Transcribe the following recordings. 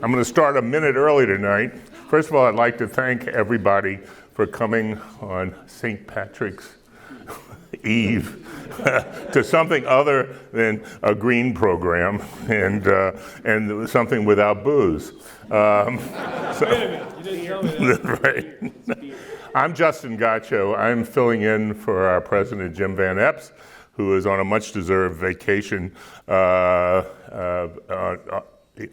I'm going to start a minute early tonight. First of all, I'd like to thank everybody for coming on St. Patrick's Eve to something other than a green program and something without booze. Wait a minute, you didn't tell me that. Right. I'm Justin Gaccio. I'm filling in for our president, Jim Van Epps, who is on a much-deserved vacation.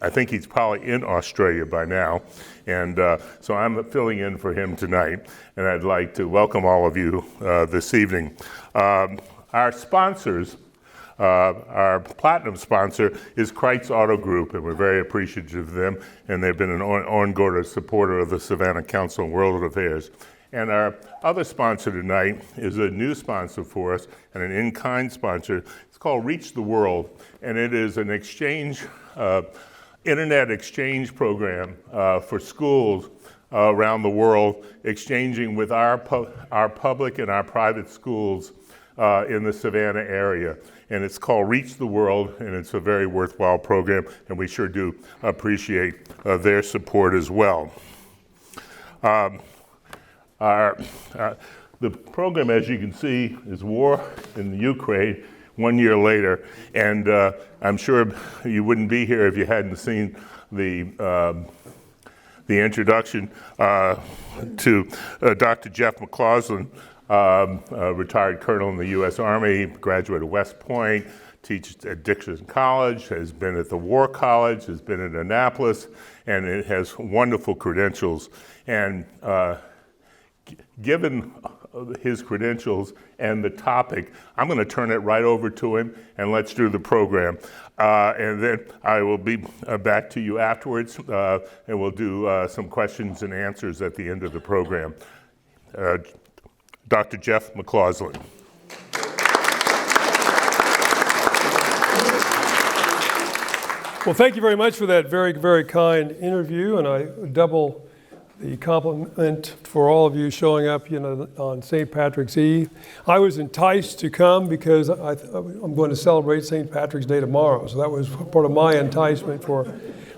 I think he's probably in Australia by now, and so I'm filling in for him tonight, and I'd like to welcome all of you this evening. Our sponsors, our platinum sponsor is Kreitz Auto Group, and we're very appreciative of them, and they've been an ongoing supporter of the Savannah Council on World Affairs. And our other sponsor tonight is a new sponsor for us and an in-kind sponsor. It's called Reach the World, and it is an exchange, internet exchange program for schools around the world, exchanging with our public and our private schools in the Savannah area. And it's called Reach the World, and it's a very worthwhile program, and we sure do appreciate their support as well. The program, as you can see, is War in the Ukraine 1 year later, and I'm sure you wouldn't be here if you hadn't seen the introduction to Dr. Jeff McCausland, retired colonel in the U.S. Army, graduate of West Point, teaches at Dickinson College, has been at the War College, has been at Annapolis, and it has wonderful credentials. And given his credentials and the topic, I'm going to turn it right over to him, and let's do the program. And then I will be back to you afterwards, and we'll do some questions and answers at the end of the program. Dr. Jeff McCausland. Well, thank you very much for that very, very kind interview, and I double the compliment for all of you showing up, on St. Patrick's Eve. I was enticed to come because I'm going to celebrate St. Patrick's Day tomorrow, so that was part of my enticement for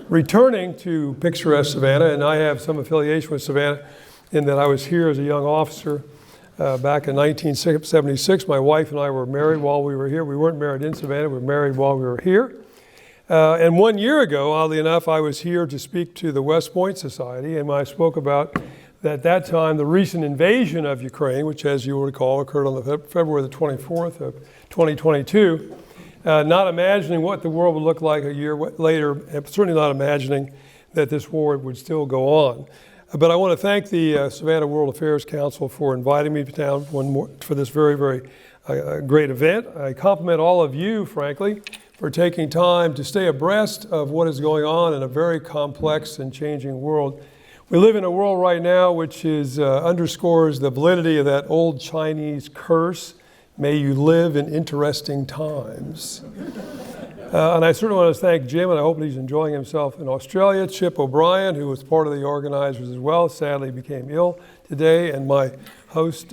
returning to picturesque Savannah, and I have some affiliation with Savannah in that I was here as a young officer back in 1976. My wife and I were married while we were here. We weren't married in Savannah, we were married while we were here. And 1 year ago, oddly enough, I was here to speak to the West Point Society, and I spoke about, at that time, the recent invasion of Ukraine, which, as you will recall, occurred on February the 24th of 2022, not imagining what the world would look like a year later, and certainly not imagining that this war would still go on. But I want to thank the Savannah World Affairs Council for inviting me to town for this very, very great event. I compliment all of you, frankly, for taking time to stay abreast of what is going on in a very complex and changing world. We live in a world right now which underscores the validity of that old Chinese curse, may you live in interesting times. And I certainly want to thank Jim, and I hope he's enjoying himself in Australia. Chip O'Brien, who was part of the organizers as well, sadly became ill today, and my host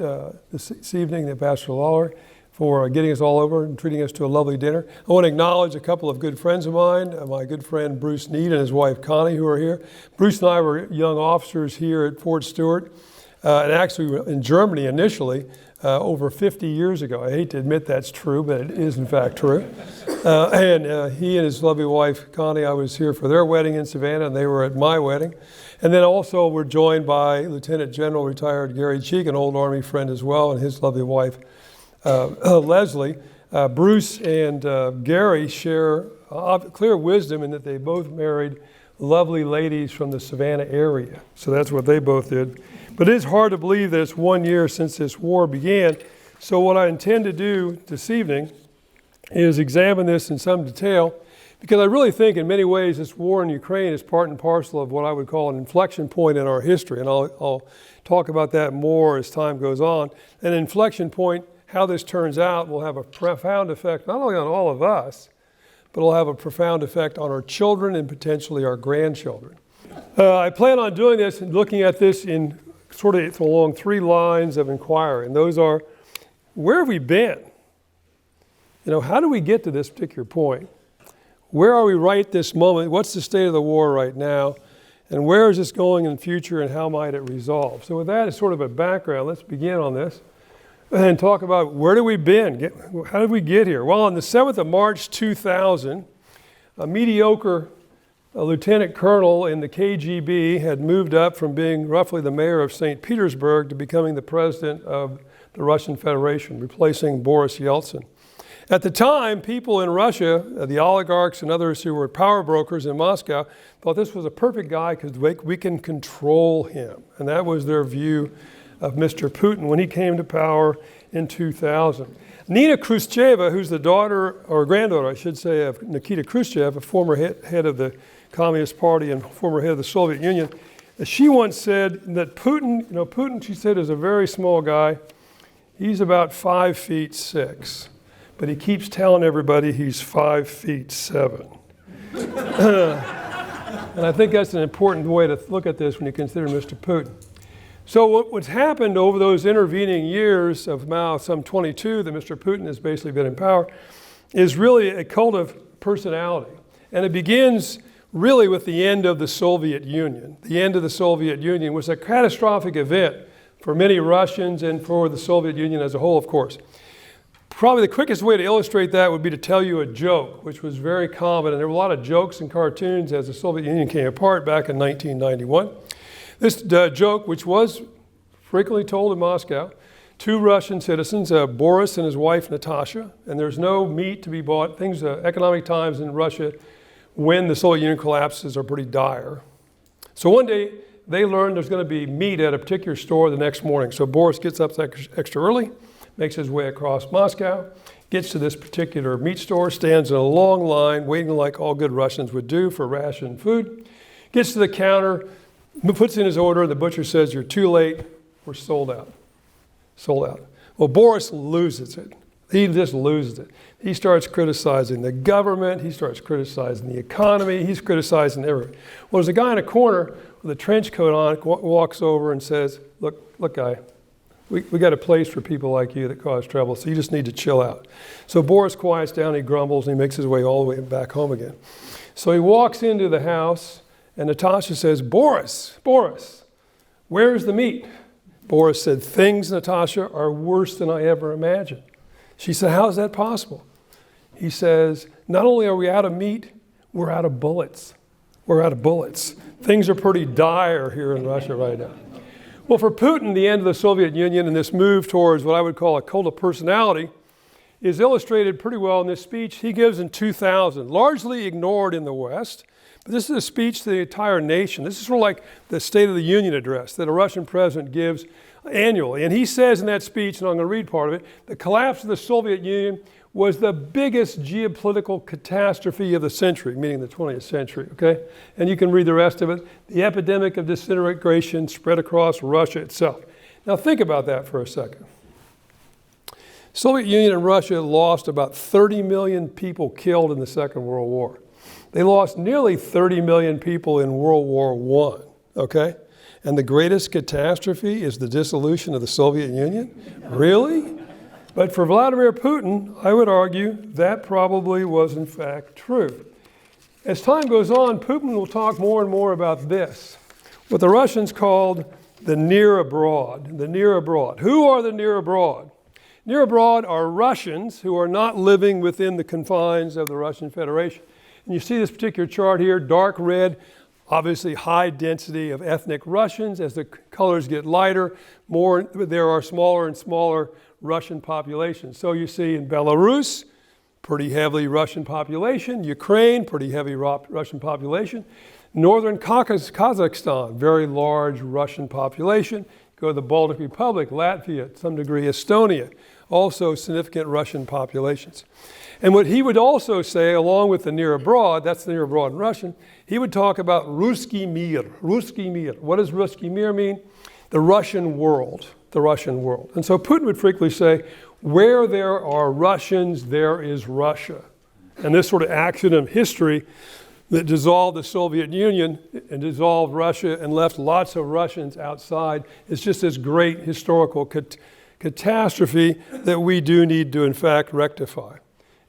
this evening, Ambassador Lawler, for getting us all over and treating us to a lovely dinner. I want to acknowledge a couple of good friends of mine, my good friend Bruce Need and his wife Connie, who are here. Bruce and I were young officers here at Fort Stewart, and actually in Germany initially, over 50 years ago. I hate to admit that's true, but it is in fact true. And he and his lovely wife Connie, I was here for their wedding in Savannah, and they were at my wedding. And then also we're joined by Lieutenant General retired Gary Cheek, an old Army friend as well, and his lovely wife Leslie. Bruce and Gary share clear wisdom in that they both married lovely ladies from the Savannah area. So that's what they both did. But it is hard to believe that it's 1 year since this war began. So what I intend to do this evening is examine this in some detail, because I really think in many ways this war in Ukraine is part and parcel of what I would call an inflection point in our history. And I'll talk about that more as time goes on. An inflection point, how this turns out, will have a profound effect not only on all of us, but it'll have a profound effect on our children and potentially our grandchildren. I plan on doing this and looking at this in sort of along three lines of inquiry. And those are, where have we been? How do we get to this particular point? Where are we right this moment? What's the state of the war right now? And where is this going in the future, and how might it resolve? So with that as sort of a background, let's begin on this and talk about where have we been? How did we get here? Well, on the 7th of March 2000, a mediocre lieutenant colonel in the KGB had moved up from being roughly the mayor of St. Petersburg to becoming the president of the Russian Federation, replacing Boris Yeltsin. At the time, people in Russia, the oligarchs and others who were power brokers in Moscow, thought this was a perfect guy because we can control him. And that was their view of Mr. Putin when he came to power in 2000. Nina Khrushcheva, who's the daughter, or granddaughter, I should say, of Nikita Khrushchev, a former head of the Communist Party and former head of the Soviet Union, she once said that Putin, she said, is a very small guy. He's about 5'6", but he keeps telling everybody he's 5'7". And I think that's an important way to look at this when you consider Mr. Putin. So what's happened over those intervening years of now some 22 that Mr. Putin has basically been in power is really a cult of personality. And it begins really with the end of the Soviet Union. The end of the Soviet Union was a catastrophic event for many Russians and for the Soviet Union as a whole, of course. Probably the quickest way to illustrate that would be to tell you a joke, which was very common. And there were a lot of jokes and cartoons as the Soviet Union came apart back in 1991. This joke, which was frequently told in Moscow, two Russian citizens, Boris and his wife Natasha, and there's no meat to be bought. Economic times in Russia when the Soviet Union collapses are pretty dire. So one day they learn there's going to be meat at a particular store the next morning. So Boris gets up extra early, makes his way across Moscow, gets to this particular meat store, stands in a long line, waiting like all good Russians would do for ration food, gets to the counter, puts in his order, the butcher says, "You're too late, we're sold out." Sold out. Well, Boris loses it. He just loses it. He starts criticizing the government, he starts criticizing the economy, he's criticizing everything. Well, there's a guy in a corner with a trench coat on, walks over and says, look guy, we got a place for people like you that cause trouble, so you just need to chill out. So Boris quiets down, he grumbles, and he makes his way all the way back home again. So he walks into the house, and Natasha says, Boris, where's the meat? Boris said, things, Natasha, are worse than I ever imagined. She said, how is that possible? He says, not only are we out of meat, we're out of bullets. We're out of bullets. Things are pretty dire here in Russia right now. Well, for Putin, the end of the Soviet Union and this move towards what I would call a cult of personality is illustrated pretty well in this speech he gives in 2000, largely ignored in the West. But this is a speech to the entire nation. This is sort of like the State of the Union address that a Russian president gives annually. And he says in that speech, and I'm going to read part of it, the collapse of the Soviet Union was the biggest geopolitical catastrophe of the century, meaning the 20th century, okay? And you can read the rest of it. The epidemic of disintegration spread across Russia itself. Now think about that for a second. Soviet Union and Russia lost about 30 million people killed in the Second World War. They lost nearly 30 million people in World War I, okay? And the greatest catastrophe is the dissolution of the Soviet Union? Really? But for Vladimir Putin, I would argue that probably was in fact true. As time goes on, Putin will talk more and more about this, what the Russians called the near abroad, the near abroad. Who are the near abroad? Near abroad are Russians who are not living within the confines of the Russian Federation. And you see this particular chart here, dark red, obviously high density of ethnic Russians. As the colors get lighter, there are smaller and smaller Russian populations. So you see in Belarus, pretty heavily Russian population. Ukraine, pretty heavy Russian population. Northern Kazakhstan, very large Russian population. Go to the Baltic Republic, Latvia, to some degree Estonia, also significant Russian populations. And what he would also say, along with the near abroad, that's the near abroad in Russian, he would talk about Ruski Mir. Ruski Mir. What does Ruski Mir mean? The Russian world. The Russian world. And so Putin would frequently say, where there are Russians, there is Russia. And this sort of accident of history that dissolved the Soviet Union and dissolved Russia and left lots of Russians outside is just this great historical catastrophe that we do need to, in fact, rectify.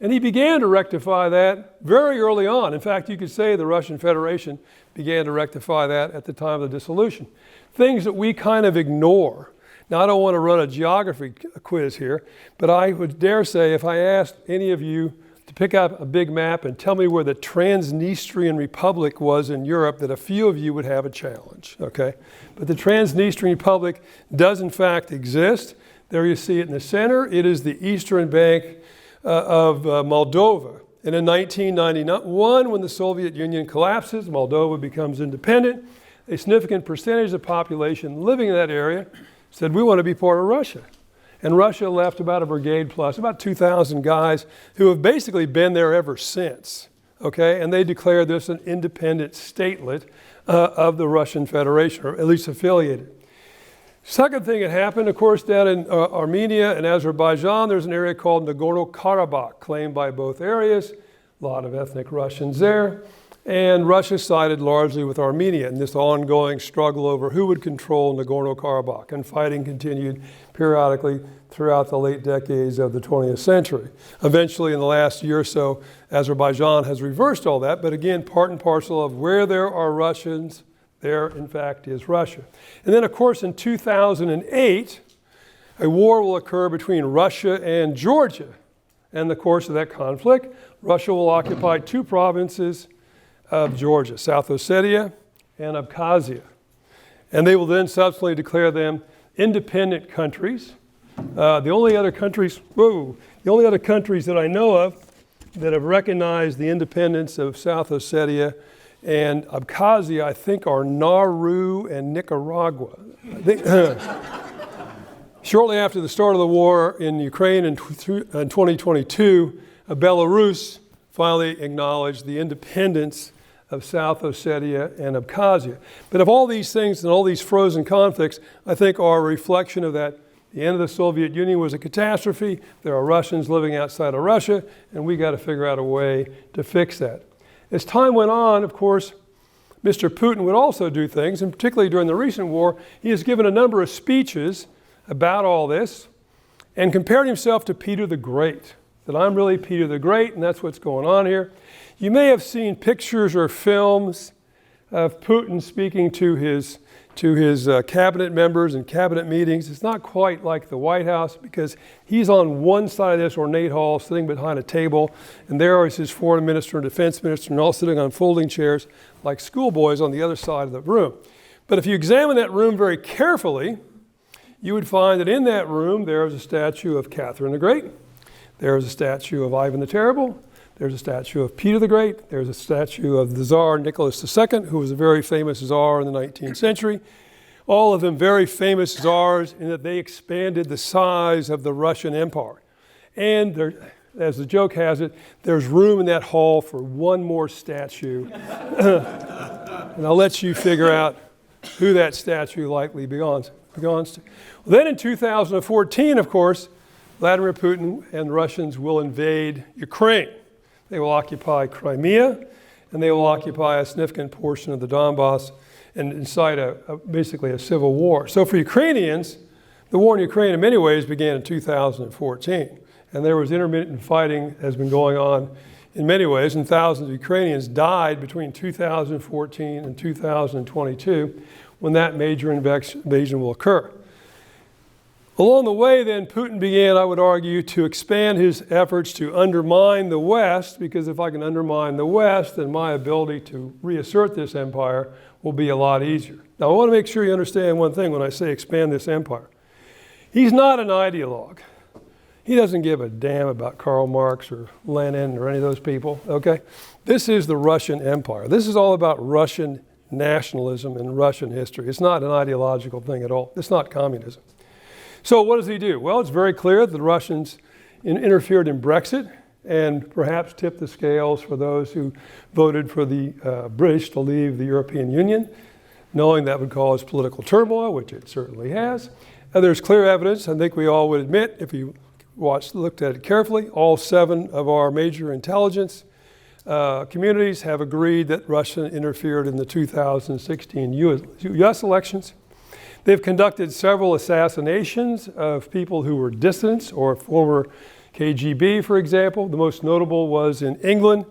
And he began to rectify that very early on. In fact, you could say the Russian Federation began to rectify that at the time of the dissolution. Things that we kind of ignore. Now, I don't want to run a geography quiz here, but I would dare say if I asked any of you to pick up a big map and tell me where the Transnistrian Republic was in Europe, that a few of you would have a challenge, okay? But the Transnistrian Republic does in fact exist. There you see it in the center. It is the eastern bank of Moldova. And in 1991, when the Soviet Union collapses, Moldova becomes independent. A significant percentage of the population living in that area said, we want to be part of Russia. And Russia left about a brigade plus, about 2,000 guys who have basically been there ever since, okay? And they declared this an independent statelet of the Russian Federation, or at least affiliated. Second thing that happened, of course, down in Armenia and Azerbaijan, there's an area called Nagorno-Karabakh, claimed by both areas, a lot of ethnic Russians there. And Russia sided largely with Armenia in this ongoing struggle over who would control Nagorno-Karabakh. And fighting continued periodically throughout the late decades of the 20th century. Eventually, in the last year or so, Azerbaijan has reversed all that. But again, part and parcel of where there are Russians, there, in fact, is Russia. And then, of course, in 2008, a war will occur between Russia and Georgia. And in the course of that conflict, Russia will occupy two provinces of Georgia, South Ossetia and Abkhazia. And they will then subsequently declare them independent countries. The only other countries that I know of that have recognized the independence of South Ossetia and Abkhazia, I think, are Nauru and Nicaragua. Shortly after the start of the war in Ukraine in 2022, Belarus finally acknowledged the independence of South Ossetia and Abkhazia. But of all these things and all these frozen conflicts, I think are a reflection of that. The end of the Soviet Union was a catastrophe. There are Russians living outside of Russia, and we got to figure out a way to fix that. As time went on, of course, Mr. Putin would also do things, and particularly during the recent war, he has given a number of speeches about all this and compared himself to Peter the Great, that I'm really Peter the Great, and that's what's going on here. You may have seen pictures or films of Putin speaking to his cabinet members and cabinet meetings. It's not quite like the White House because he's on one side of this ornate hall sitting behind a table, and there is his foreign minister and defense minister, and all sitting on folding chairs like schoolboys on the other side of the room. But if you examine that room very carefully, you would find that in that room there is a statue of Catherine the Great, there is a statue of Ivan the Terrible, there's a statue of Peter the Great. There's a statue of the Tsar Nicholas II, who was a very famous Tsar in the 19th century. All of them very famous Tsars in that they expanded the size of the Russian Empire. And there, as the joke has it, there's room in that hall for one more statue. And I'll let you figure out who that statue likely belongs to. Well, then in 2014, of course, Vladimir Putin and the Russians will invade Ukraine. They will occupy Crimea, and they will occupy a significant portion of the Donbass and incite basically a civil war. So for Ukrainians, the war in Ukraine in many ways began in 2014. And there was intermittent fighting that has been going on in many ways, and thousands of Ukrainians died between 2014 and 2022 when that major invasion will occur. Along the way, then, Putin began, I would argue, to expand his efforts to undermine the West, because if I can undermine the West, then my ability to reassert this empire will be a lot easier. Now, I want to make sure you understand one thing when I say expand this empire. He's not an ideologue. He doesn't give a damn about Karl Marx or Lenin or any of those people, okay? This is the Russian Empire. This is all about Russian nationalism and Russian history. It's not an ideological thing at all. It's not communism. So what does he do? Well, it's very clear that the Russians interfered in Brexit and perhaps tipped the scales for those who voted for the British to leave the European Union, knowing that would cause political turmoil, which it certainly has. And there's clear evidence, I think we all would admit, if you looked at it carefully, all 7 of our major intelligence communities have agreed that Russia interfered in the 2016 U.S. elections. They've conducted several assassinations of people who were dissidents or former KGB, for example. The most notable was in England,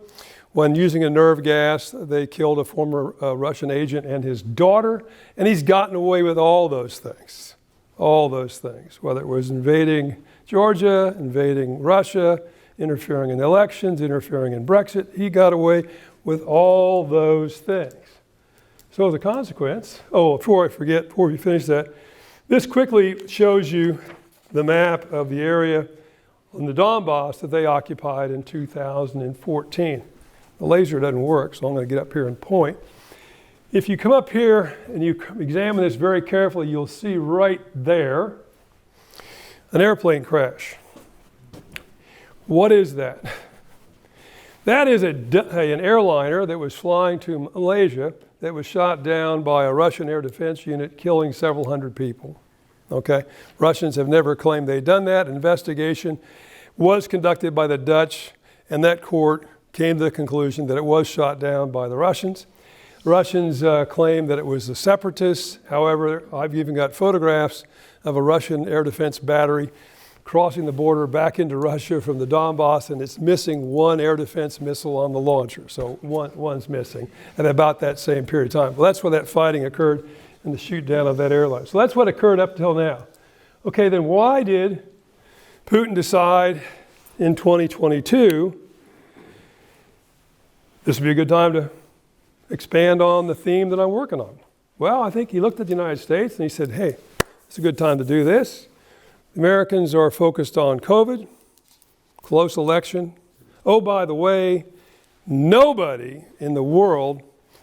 when using a nerve gas, they killed a former Russian agent and his daughter, and he's gotten away with all those things, whether it was invading Georgia, invading Russia, interfering in elections, interfering in Brexit. He got away with all those things. So as a consequence, before we finish that, this quickly shows you the map of the area in the Donbass that they occupied in 2014. The laser doesn't work, so I'm going to get up here and point. If you come up here and you examine this very carefully, you'll see right there an airplane crash. What is that? That is an airliner that was flying to Malaysia that was shot down by a Russian air defense unit, killing several hundred people. Okay? Russians have never claimed they'd done that. An investigation was conducted by the Dutch, and that court came to the conclusion that it was shot down by the Russians. The Russians claim that it was the separatists. However, I've even got photographs of a Russian air defense battery crossing the border back into Russia from the Donbass, and it's missing one air defense missile on the launcher. So one's missing at about that same period of time. Well, that's where that fighting occurred in the shoot down of that airline. So that's what occurred up till now. Okay, then why did Putin decide in 2022 this would be a good time to expand on the theme that I'm working on? Well, I think he looked at the United States and he said, hey, it's a good time to do this. Americans are focused on COVID, close election. Oh, by the way, nobody in the world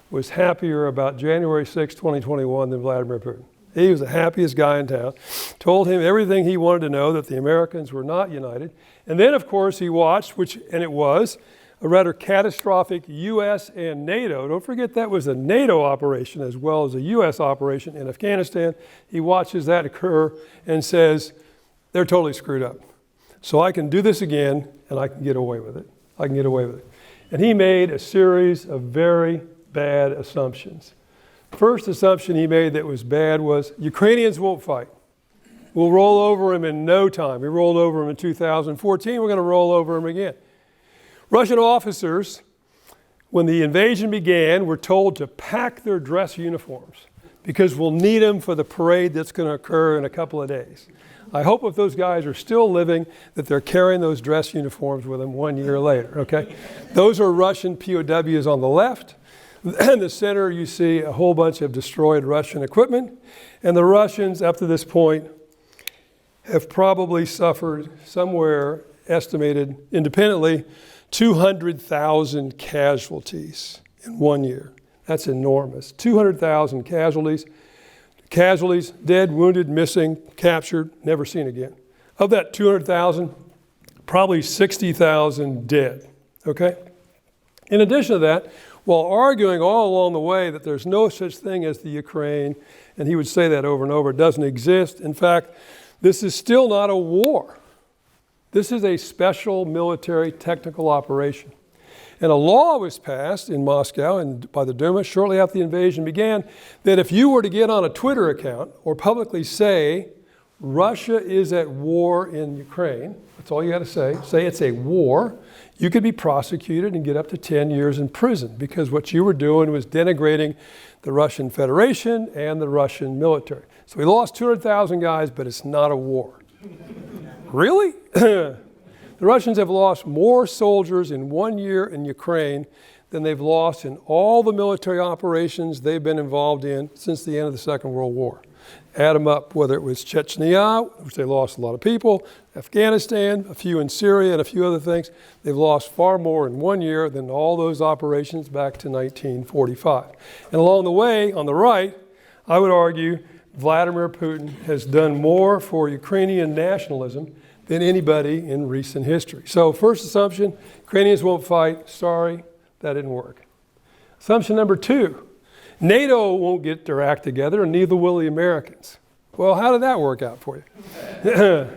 was happier about January 6, 2021 than Vladimir Putin. He was the happiest guy in town. Told him everything he wanted to know, that the Americans were not united. And then, of course, he watched, and it was, a rather catastrophic U.S. and NATO. Don't forget that was a NATO operation as well as a U.S. operation in Afghanistan. He watches that occur and says, they're totally screwed up. So I can do this again and I can get away with it. And he made a series of very bad assumptions. First assumption he made that was bad was Ukrainians won't fight. We'll roll over them in no time. We rolled over them in 2014. We're going to roll over them again. Russian officers, when the invasion began, were told to pack their dress uniforms because we'll need them for the parade that's going to occur in a couple of days. I hope if those guys are still living that they're carrying those dress uniforms with them 1 year later, okay? Those are Russian POWs on the left. In the center, you see a whole bunch of destroyed Russian equipment. And the Russians, up to this point, have probably suffered somewhere, estimated independently, 200,000 casualties in 1 year. That's enormous. 200,000 casualties. Casualties, dead, wounded, missing, captured, never seen again. Of that 200,000, probably 60,000 dead, okay? In addition to that, while arguing all along the way that there's no such thing as the Ukraine, and he would say that over and over, it doesn't exist. In fact, this is still not a war. This is a special military technical operation. And a law was passed in Moscow and by the Duma shortly after the invasion began that if you were to get on a Twitter account or publicly say Russia is at war in Ukraine, that's all you got to say it's a war, you could be prosecuted and get up to 10 years in prison because what you were doing was denigrating the Russian Federation and the Russian military. So we lost 200,000 guys, but it's not a war. Really? The Russians have lost more soldiers in 1 year in Ukraine than they've lost in all the military operations they've been involved in since the end of the Second World War. Add them up, whether it was Chechnya, which they lost a lot of people, Afghanistan, a few in Syria, and a few other things. They've lost far more in 1 year than all those operations back to 1945. And along the way, on the right, I would argue Vladimir Putin has done more for Ukrainian nationalism than anybody in recent history. So first assumption, Ukrainians won't fight. Sorry, that didn't work. Assumption number two, NATO won't get their act together and neither will the Americans. Well, how did that work out for you?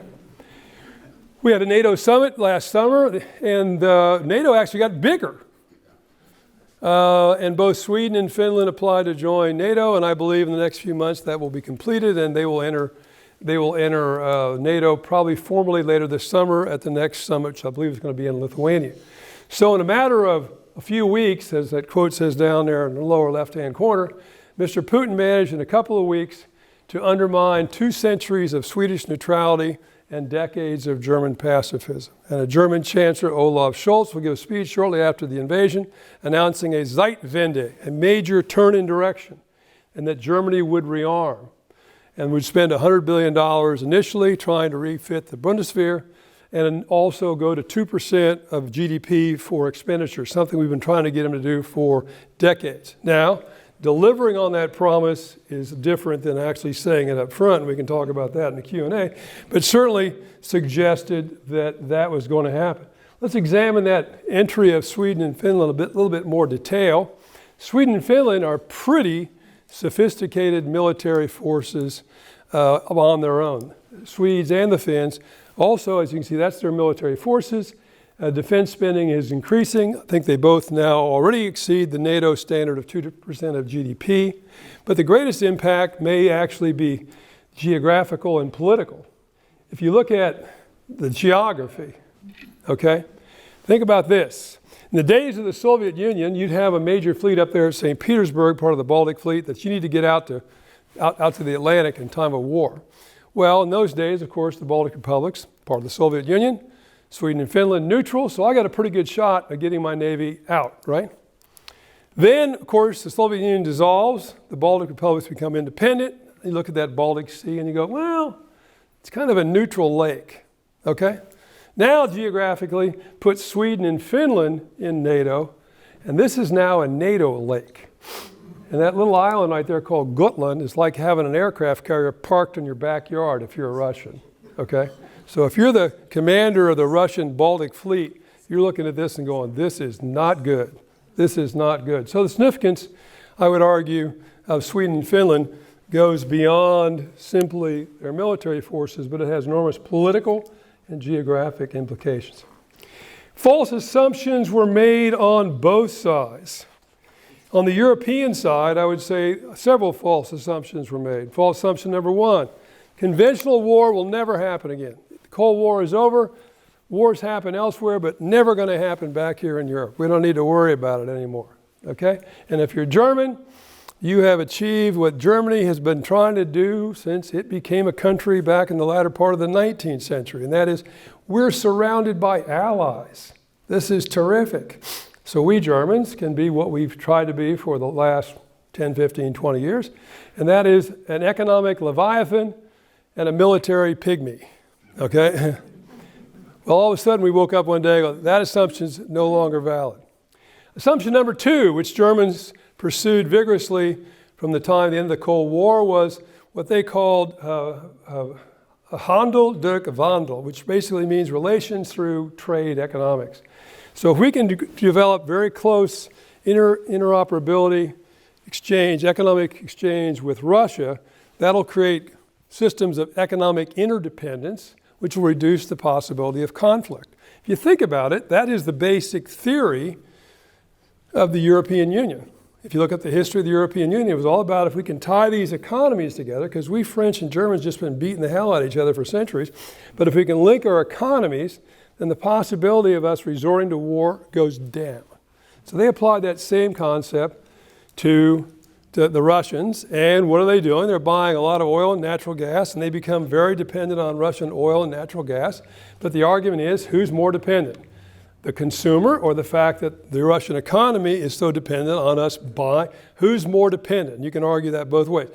We had a NATO summit last summer and NATO actually got bigger. And both Sweden and Finland applied to join NATO, and I believe in the next few months that will be completed and they will enter They will enter NATO probably formally later this summer at the next summit, which I believe is going to be in Lithuania. So in a matter of a few weeks, as that quote says down there in the lower left-hand corner, Mr. Putin managed in a couple of weeks to undermine 2 centuries of Swedish neutrality and decades of German pacifism. And a German Chancellor, Olaf Scholz, will give a speech shortly after the invasion announcing a Zeitwende, a major turn in direction, and that Germany would rearm and would spend $100 billion initially trying to refit the Bundeswehr and also go to 2% of GDP for expenditure, something we've been trying to get them to do for decades. Now, delivering on that promise is different than actually saying it up front. We can talk about that in the Q&A, but certainly suggested that that was going to happen. Let's examine that entry of Sweden and Finland a little bit more detail. Sweden and Finland are pretty sophisticated military forces on their own. Swedes and the Finns. Also, as you can see, that's their military forces. Defense spending is increasing. I think they both now already exceed the NATO standard of 2% of GDP. But the greatest impact may actually be geographical and political. If you look at the geography, okay, think about this. In the days of the Soviet Union, you'd have a major fleet up there at St. Petersburg, part of the Baltic fleet, that you need to get out to the Atlantic in time of war. Well, in those days, of course, the Baltic republics, part of the Soviet Union, Sweden and Finland neutral, so I got a pretty good shot at getting my Navy out, right? Then, of course, the Soviet Union dissolves, the Baltic republics become independent. You look at that Baltic Sea and you go, well, it's kind of a neutral lake, okay? Now, geographically, put Sweden and Finland in NATO, and this is now a NATO lake. And that little island right there called Gotland is like having an aircraft carrier parked in your backyard if you're a Russian, okay? So if you're the commander of the Russian Baltic fleet, you're looking at this and going, this is not good. This is not good. So the significance, I would argue, of Sweden and Finland goes beyond simply their military forces, but it has enormous political and geographic implications. False assumptions were made on both sides. On the European side, I would say several false assumptions were made. False assumption number 1, conventional war will never happen again. The Cold War is over. Wars happen elsewhere, but never going to happen back here in Europe. We don't need to worry about it anymore, okay? And if you're German, you have achieved what Germany has been trying to do since it became a country back in the latter part of the 19th century, and that is we're surrounded by allies. This is terrific. So we Germans can be what we've tried to be for the last 10, 15, 20 years, and that is an economic leviathan and a military pygmy, okay? Well, all of a sudden we woke up one day and go, that assumption's no longer valid. Assumption number 2, which Germans pursued vigorously from the time of the end of the Cold War, was what they called Handel durch Wandel, which basically means relations through trade economics. So if we can develop very close interoperability exchange, economic exchange with Russia, that'll create systems of economic interdependence, which will reduce the possibility of conflict. If you think about it, that is the basic theory of the European Union. If you look at the history of the European Union, it was all about if we can tie these economies together, because we French and Germans just been beating the hell out of each other for centuries, but if we can link our economies, then the possibility of us resorting to war goes down. So they applied that same concept to the Russians, and what are they doing? They're buying a lot of oil and natural gas, and they become very dependent on Russian oil and natural gas. But the argument is, who's more dependent? The consumer, or the fact that the Russian economy is so dependent on us buying? Who's more dependent? You can argue that both ways.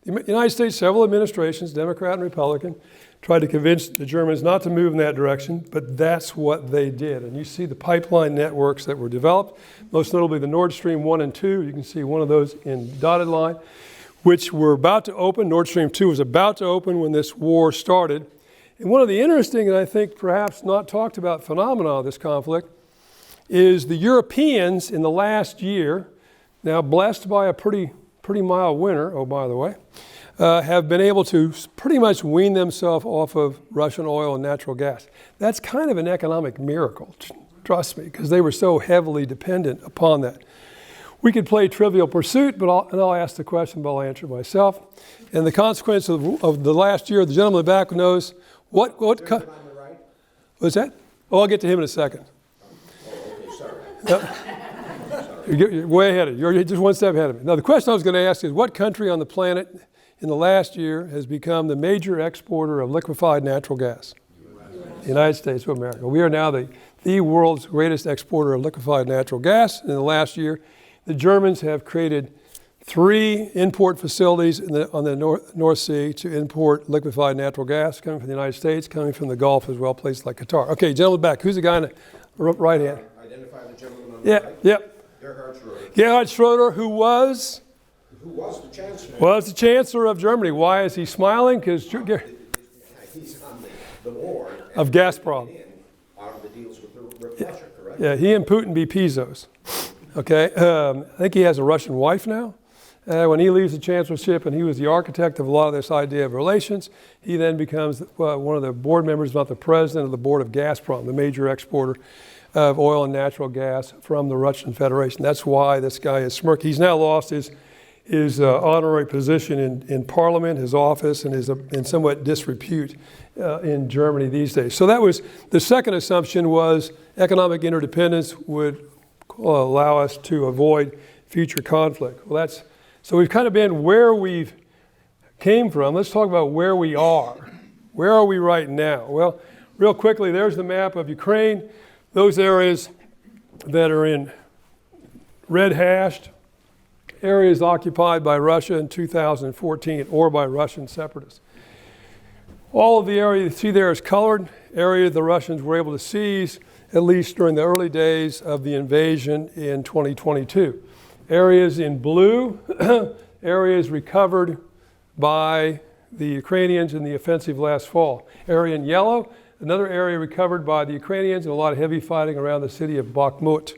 The United States, several administrations, Democrat and Republican, tried to convince the Germans not to move in that direction, but that's what they did. And you see the pipeline networks that were developed, most notably the Nord Stream 1 and 2. You can see one of those in dotted line, which were about to open. Nord Stream 2 was about to open when this war started. And one of the interesting, and I think perhaps not talked about phenomena of this conflict, is the Europeans in the last year, now blessed by a pretty mild winter, oh, by the way, have been able to pretty much wean themselves off of Russian oil and natural gas. That's kind of an economic miracle, trust me, because they were so heavily dependent upon that. We could play Trivial Pursuit, but I'll ask the question, but I'll answer it myself. And the consequence of the last year, the gentleman in the back knows what On the right? what's that? Oh, I'll get to him in a second. Oh, okay, sorry. Yep. You're way ahead of me. You're just one step ahead of me. Now, the question I was going to ask is, what country on the planet in the last year has become the major exporter of liquefied natural gas? The United States of America. We are now the world's greatest exporter of liquefied natural gas. In the last year, the Germans have created 3 import facilities on the North Sea to import liquefied natural gas, coming from the United States, coming from the Gulf as well, places like Qatar. Okay, gentleman back. Who's the guy in the right hand? Identify the gentleman on the right. Yep. Gerhard Schroeder. Gerhard Schroeder, who was the chancellor? the chancellor of Germany. Why is he smiling? Because He's on the board. of Gazprom. Out of the deals with Russia, correct? Yeah, he and Putin be Pisos. Okay, I think he has a Russian wife now. When he leaves the chancellorship, and he was the architect of a lot of this idea of relations, he then becomes one of the board members, not the president of the board of Gazprom, the major exporter of oil and natural gas from the Russian Federation. That's why this guy is smirking. He's now lost his honorary position in Parliament, his office, and is in somewhat disrepute in Germany these days. So that was the second assumption, was economic interdependence would allow us to avoid future conflict. Well, so we've kind of been where we've came from. Let's talk about where we are. Where are we right now? Well, real quickly, there's the map of Ukraine. Those areas that are in red hashed, areas occupied by Russia in 2014 or by Russian separatists. All of the area you see there is colored, area the Russians were able to seize, at least during the early days of the invasion in 2022. Areas in blue, areas recovered by the Ukrainians in the offensive last fall. Area in yellow, another area recovered by the Ukrainians, and a lot of heavy fighting around the city of Bakhmut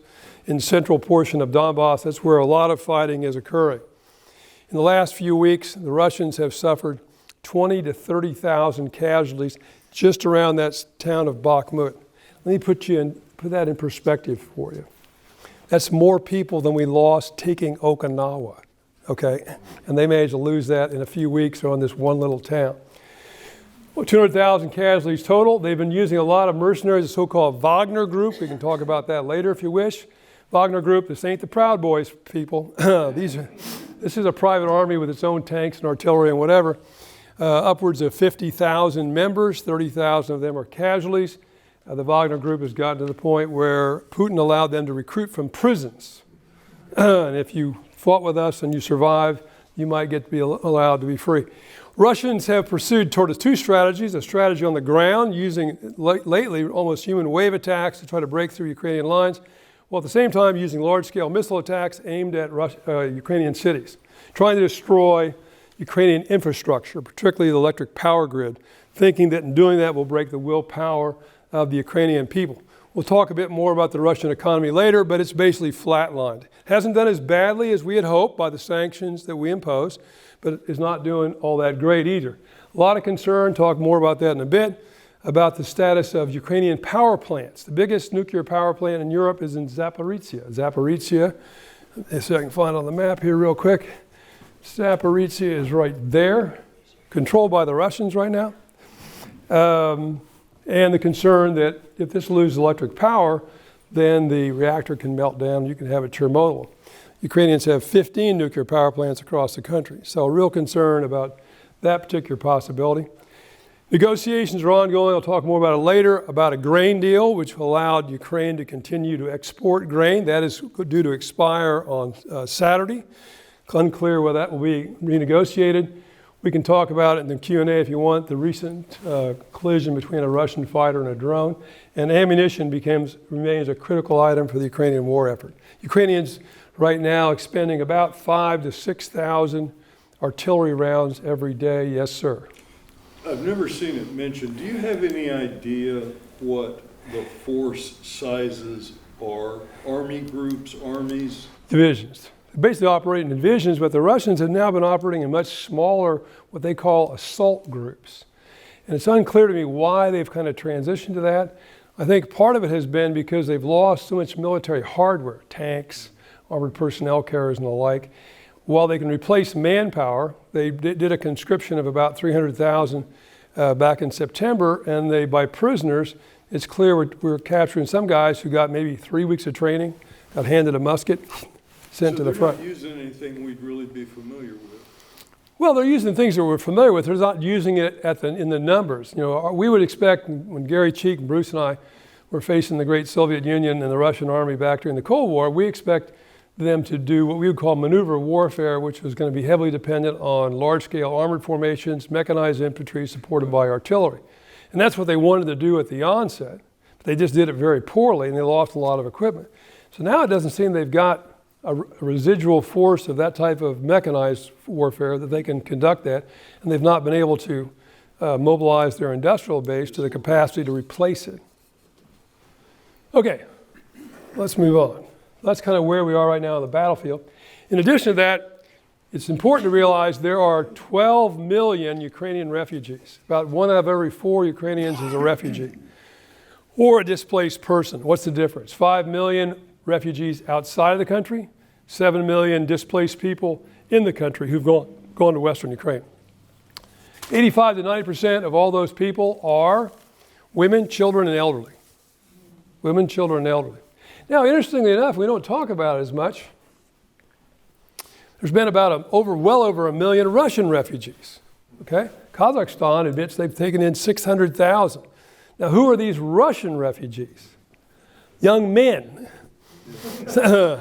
in central portion of Donbass. That's where a lot of fighting is occurring. In the last few weeks, the Russians have suffered 20 to 30,000 casualties just around that town of Bakhmut. Let me put that in perspective for you. That's more people than we lost taking Okinawa, okay? And they managed to lose that in a few weeks on this one little town. Well, 200,000 casualties total. They've been using a lot of mercenaries, the so-called Wagner Group. We can talk about that later if you wish. Wagner Group, this ain't the Proud Boys, people. This is a private army with its own tanks and artillery and whatever. Upwards of 50,000 members, 30,000 of them are casualties. The Wagner Group has gotten to the point where Putin allowed them to recruit from prisons. And if you fought with us and you survived, you might get to be allowed to be free. Russians have pursued toward 2 strategies, a strategy on the ground, using lately almost human wave attacks to try to break through Ukrainian lines, while at the same time using large-scale missile attacks aimed at Ukrainian cities, trying to destroy Ukrainian infrastructure, particularly the electric power grid, thinking that in doing that will break the willpower of the Ukrainian people. We'll talk a bit more about the Russian economy later, but it's basically flatlined. Hasn't done as badly as we had hoped by the sanctions that we imposed, but is not doing all that great either. A lot of concern, talk more about that in a bit, about the status of Ukrainian power plants. The biggest nuclear power plant in Europe is in Zaporizhia. Zaporizhia, if I can find it on the map here real quick. Zaporizhia is right there, controlled by the Russians right now. And the concern that if this loses electric power, then the reactor can melt down, you can have a Chernobyl. Ukrainians have 15 nuclear power plants across the country. So a real concern about that particular possibility. Negotiations are ongoing. I'll talk more about it later, about a grain deal, which allowed Ukraine to continue to export grain. That is due to expire on Saturday. Unclear whether that will be renegotiated. We can talk about it in the Q&A if you want, the recent collision between a Russian fighter and a drone. And ammunition remains a critical item for the Ukrainian war effort. Ukrainians right now expending about 5,000 to 6,000 artillery rounds every day. Yes, sir. I've never seen it mentioned. Do you have any idea what the force sizes are? Army groups, armies? Divisions. They basically operate in divisions, but the Russians have now been operating in much smaller, what they call assault groups. And it's unclear to me why they've kind of transitioned to that. I think part of it has been because they've lost so much military hardware, tanks, armored personnel carriers and the like. While they can replace manpower, they did a conscription of about 300,000 back in September, and they, by prisoners, it's clear we're capturing some guys who got maybe 3 weeks of training, got handed a musket, sent to the front. So they're not using anything we'd really be familiar with? Well, they're using things that we're familiar with. They're not using it in the numbers. You know, we would expect when Gary Cheek and Bruce and I were facing the great Soviet Union and the Russian army back during the Cold War, we expect them to do what we would call maneuver warfare, which was going to be heavily dependent on large-scale armored formations, mechanized infantry supported by artillery. And that's what they wanted to do at the onset. But they just did it very poorly, and they lost a lot of equipment. So now it doesn't seem they've got a residual force of that type of mechanized warfare that they can conduct that, and they've not been able to mobilize their industrial base to the capacity to replace it. Okay, let's move on. That's kind of where we are right now on the battlefield. In addition to that, it's important to realize there are 12 million Ukrainian refugees. About 1 out of every 4 Ukrainians is a refugee or a displaced person. What's the difference? 5 million refugees outside of the country, 7 million displaced people in the country who've gone to Western Ukraine. 85 to 90% of all those people are women, children, and elderly. Women, children, and elderly. Now, interestingly enough, we don't talk about it as much. There's been about well over 1 million Russian refugees. Okay? Kazakhstan admits they've taken in 600,000. Now, who are these Russian refugees? Young men. So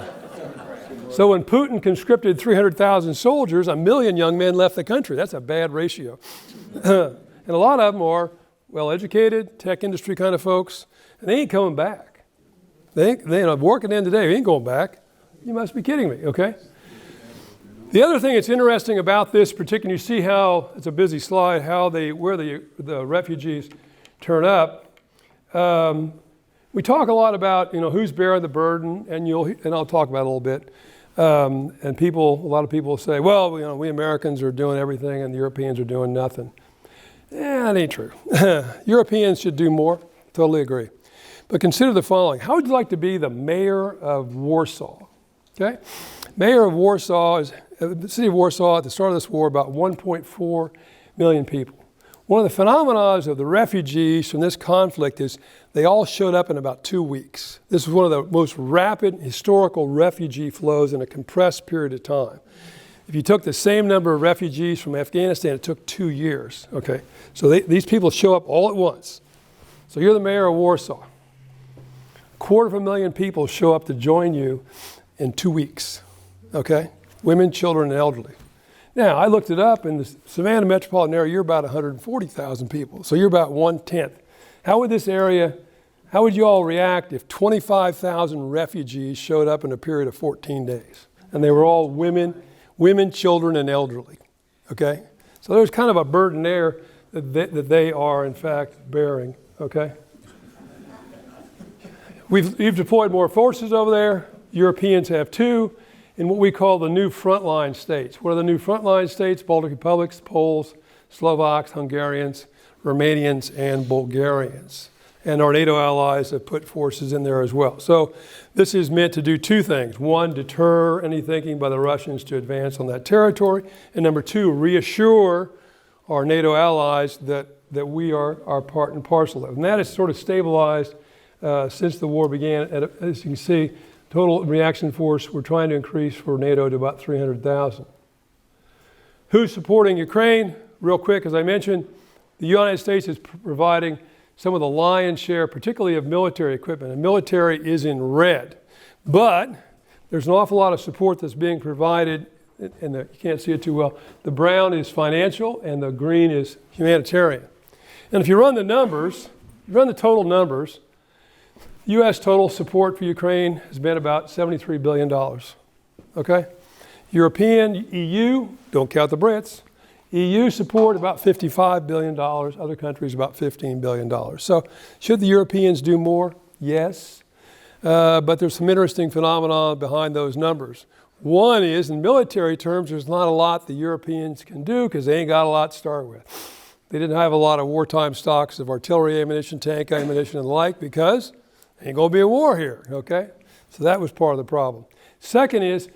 when Putin conscripted 300,000 soldiers, 1 million young men left the country. That's a bad ratio. And a lot of them are well-educated, tech industry kind of folks, and they ain't coming back. They working in today, they ain't going back. You must be kidding me, okay? The other thing that's interesting about this particular, you see how, it's a busy slide, where the refugees turn up. We talk a lot about, who's bearing the burden, and I'll talk about it a little bit. And a lot of people say, well, we Americans are doing everything and the Europeans are doing nothing. That ain't true. Europeans should do more, totally agree. But consider the following. How would you like to be the mayor of Warsaw? Okay? Mayor of Warsaw the city of Warsaw at the start of this war, about 1.4 million people. One of the phenomena of the refugees from this conflict is they all showed up in about 2 weeks. This was one of the most rapid historical refugee flows in a compressed period of time. If you took the same number of refugees from Afghanistan, it took 2 years. Okay, so these people show up all at once. So you're the mayor of Warsaw. 250,000 people show up to join you in 2 weeks. Okay, women, children, and elderly. Now, I looked it up, in the Savannah metropolitan area, you're about 140,000 people. So you're about 1/10. How would you all react if 25,000 refugees showed up in a period of 14 days? And they were all women, children, and elderly. Okay? So there's kind of a burden there that they are, in fact, bearing. Okay? We've deployed more forces over there. Europeans have too. In what we call the new frontline states. What are the new frontline states? Baltic republics, Poles, Slovaks, Hungarians, Romanians, and Bulgarians. And our NATO allies have put forces in there as well. So this is meant to do 2 things. 1, deter any thinking by the Russians to advance on that territory. And number 2, reassure our NATO allies that we are part and parcel of it. And that has sort of stabilized since the war began. As you can see, total reaction force, we're trying to increase for NATO to about 300,000. Who's supporting Ukraine? Real quick, as I mentioned, the United States is providing some of the lion's share, particularly of military equipment. And military is in red. But there's an awful lot of support that's being provided, and you can't see it too well. The brown is financial, and the green is humanitarian. And if you run the total numbers, U.S. total support for Ukraine has been about $73 billion, okay? European, EU, don't count the Brits, EU support about $55 billion, other countries about $15 billion. So should the Europeans do more? Yes, but there's some interesting phenomena behind those numbers. One is, in military terms, there's not a lot the Europeans can do because they ain't got a lot to start with. They didn't have a lot of wartime stocks of artillery ammunition, tank ammunition, and the like because ain't going to be a war here, okay? So that was part of the problem. Second is,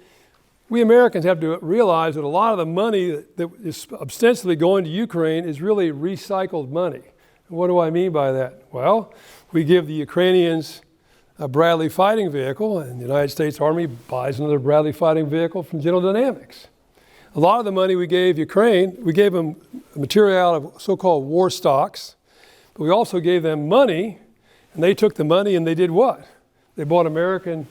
we Americans have to realize that a lot of the money that is ostensibly going to Ukraine is really recycled money. What do I mean by that? Well, we give the Ukrainians a Bradley fighting vehicle, and the United States Army buys another Bradley fighting vehicle from General Dynamics. A lot of the money we gave Ukraine, we gave them material out of so-called war stocks, but we also gave them money, and they took the money and they did what? They bought American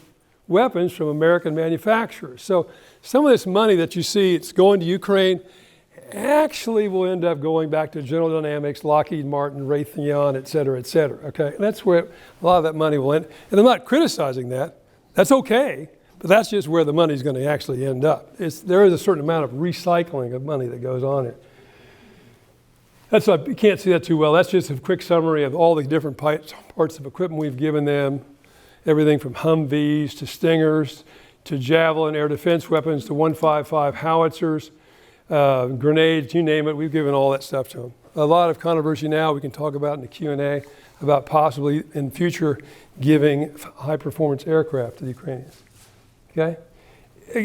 weapons from American manufacturers. So some of this money that you see, it's going to Ukraine, actually will end up going back to General Dynamics, Lockheed Martin, Raytheon, et cetera, okay? And that's where a lot of that money will end. And I'm not criticizing that. That's okay, but that's just where the money's going to actually end up. There is a certain amount of recycling of money that goes on here. That's why you can't see that too well. That's just a quick summary of all the different parts of equipment we've given them. Everything from Humvees to Stingers to Javelin air defense weapons to 155 howitzers, grenades, you name it. We've given all that stuff to them. A lot of controversy now we can talk about in the Q&A about possibly in future giving high-performance aircraft to the Ukrainians. Okay?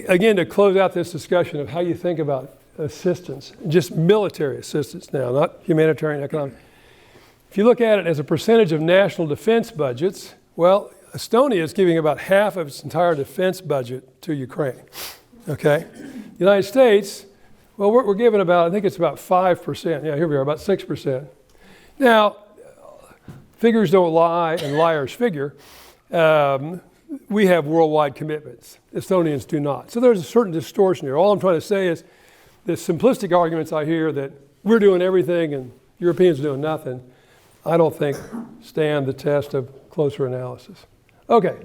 Again, to close out this discussion of how you think about assistance, just military assistance now, not humanitarian economic. If you look at it as a percentage of national defense budgets, well, Estonia is giving about half of its entire defense budget to Ukraine, okay? The United States, well, we're giving about, I think it's about 5%. Yeah, here we are, about 6%. Now, figures don't lie and liars figure. We have worldwide commitments. Estonians do not. So there's a certain distortion here. All I'm trying to say is the simplistic arguments I hear that we're doing everything and Europeans are doing nothing, I don't think stand the test of closer analysis. Okay.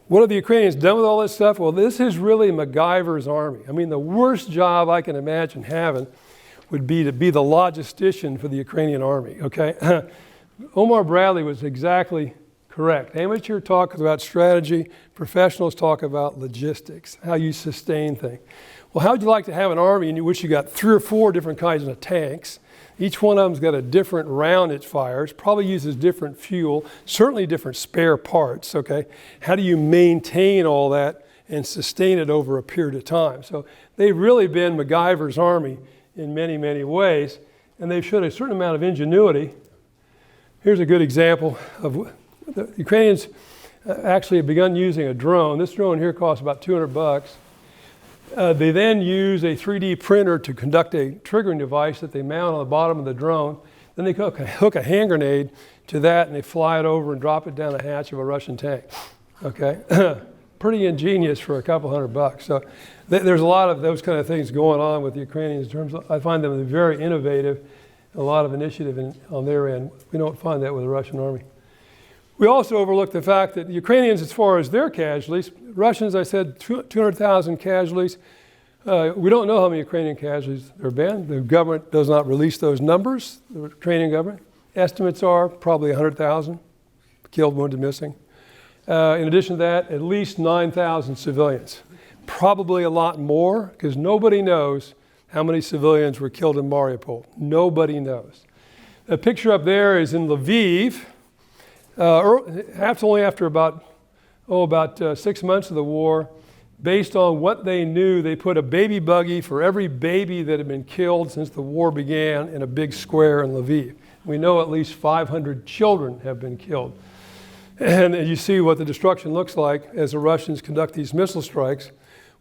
What have the Ukrainians done with all this stuff? Well, this is really MacGyver's army. I mean, the worst job I can imagine having would be to be the logistician for the Ukrainian army, okay? Omar Bradley was exactly correct. Amateur talk about strategy, professionals talk about logistics, how you sustain things. Well, how would you like to have an army in which you got 3 or 4 different kinds of tanks? Each one of them's got a different round it fires, probably uses different fuel, certainly different spare parts, okay? How do you maintain all that and sustain it over a period of time? So they've really been MacGyver's army in many, many ways, and they've showed a certain amount of ingenuity. Here's a good example of the Ukrainians actually have begun using a drone. This drone here costs about $200. They then use a 3D printer to conduct a triggering device that they mount on the bottom of the drone. Then they hook a hand grenade to that and they fly it over and drop it down the hatch of a Russian tank. Okay, pretty ingenious for a couple $100. So there's a lot of those kind of things going on with the Ukrainians in terms of, I find them very innovative, a lot of initiative on their end. We don't find that with the Russian army. We also overlook the fact that the Ukrainians, as far as their casualties, Russians, I said 200,000 casualties. We don't know how many Ukrainian casualties there have been. The government does not release those numbers, the Ukrainian government. Estimates are probably 100,000 killed, wounded, missing. In addition to that, at least 9,000 civilians. Probably a lot more, because nobody knows how many civilians were killed in Mariupol. Nobody knows. The picture up there is in Lviv. Only after about 6 months of the war, based on what they knew, they put a baby buggy for every baby that had been killed since the war began in a big square in Lviv. We know at least 500 children have been killed. And you see what the destruction looks like as the Russians conduct these missile strikes,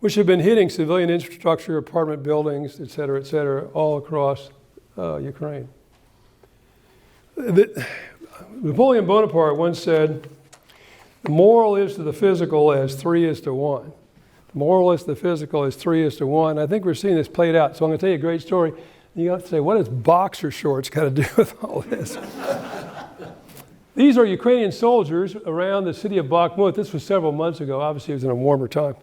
which have been hitting civilian infrastructure, apartment buildings, et cetera, all across Ukraine. Napoleon Bonaparte once said, the moral is to the physical as 3 is to 1. The moral is to the physical as 3 is to 1. I think we're seeing this played out. So I'm going to tell you a great story. You have to say, what does boxer shorts got to do with all this? These are Ukrainian soldiers around the city of Bakhmut. This was several months ago. Obviously, it was in a warmer time.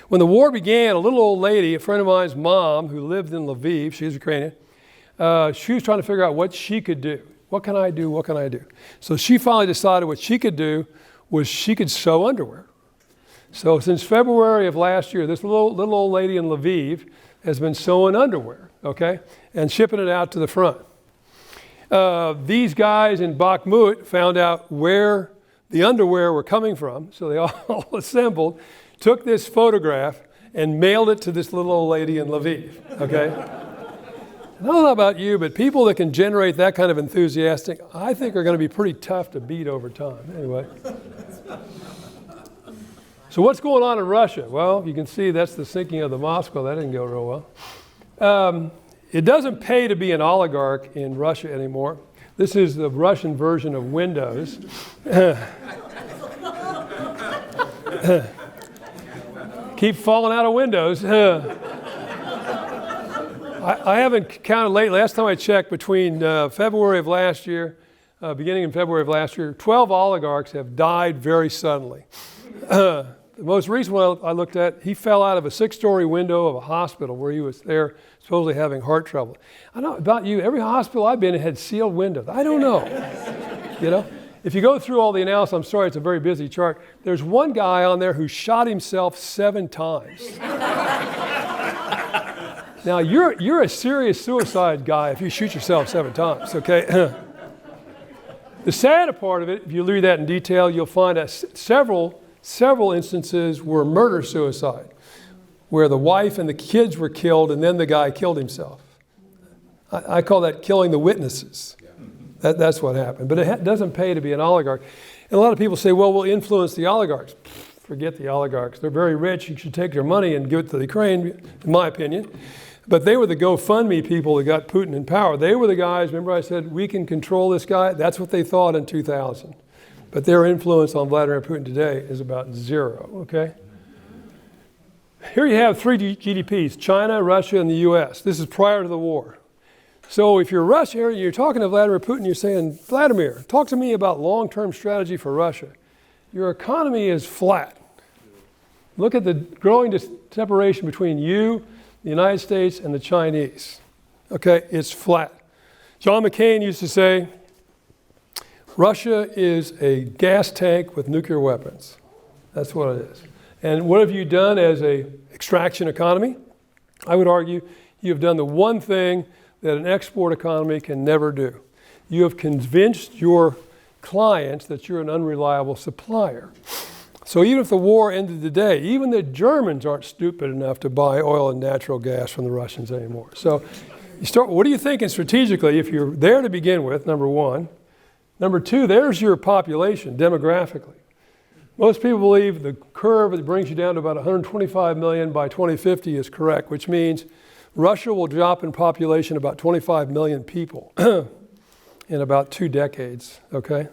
When the war began, a little old lady, a friend of mine's mom, who lived in Lviv, she's Ukrainian, she was trying to figure out what she could do. What can I do? What can I do? So she finally decided what she could do was she could sew underwear. So since February of last year, this little old lady in Lviv has been sewing underwear, okay, and shipping it out to the front. These guys in Bakhmut found out where the underwear were coming from. So they all assembled, took this photograph, and mailed it to this little old lady in Lviv, okay? I don't know about you, but people that can generate that kind of enthusiastic, I think are going to be pretty tough to beat over time. Anyway. So what's going on in Russia? Well, you can see that's the sinking of the Moscow. That didn't go real well. It doesn't pay to be an oligarch in Russia anymore. This is the Russian version of Windows. Keep falling out of Windows. I haven't counted lately. Last time I checked, between February of last year, beginning in February of last year, 12 oligarchs have died very suddenly. The most recent one I looked at, he fell out of a 6-story window of a hospital where he was there supposedly having heart trouble. I don't know about you, every hospital I've been in had sealed windows. I don't know. You know? If you go through all the analysis, I'm sorry, it's a very busy chart. There's one guy on there who shot himself 7 times. Now, you're a serious suicide guy if you shoot yourself 7 times, okay? The sad part of it, if you read that in detail, you'll find that several instances were murder-suicide, where the wife and the kids were killed and then the guy killed himself. I call that killing the witnesses. That's what happened. But it doesn't pay to be an oligarch. And a lot of people say, well, we'll influence the oligarchs. Forget the oligarchs. They're very rich. You should take their money and give it to the Ukraine, in my opinion. But they were the GoFundMe people that got Putin in power. They were the guys, remember I said, we can control this guy? That's what they thought in 2000. But their influence on Vladimir Putin today is about 0, okay? Here you have 3 GDPs, China, Russia, and the US. This is prior to the war. So if you're Russia, you're talking to Vladimir Putin, you're saying, Vladimir, talk to me about long-term strategy for Russia. Your economy is flat. Look at the growing separation between you, the United States, and the Chinese. Okay, it's flat. John McCain used to say, Russia is a gas tank with nuclear weapons. That's what it is. And what have you done as an extraction economy? I would argue you have done the one thing that an export economy can never do. You have convinced your clients that you're an unreliable supplier. So even if the war ended today, even the Germans aren't stupid enough to buy oil and natural gas from the Russians anymore. So you start, what are you thinking strategically if you're there to begin with, number one? Number two, there's your population demographically. Most people believe the curve that brings you down to about 125 million by 2050 is correct, which means Russia will drop in population about 25 million people in about 2 decades, okay?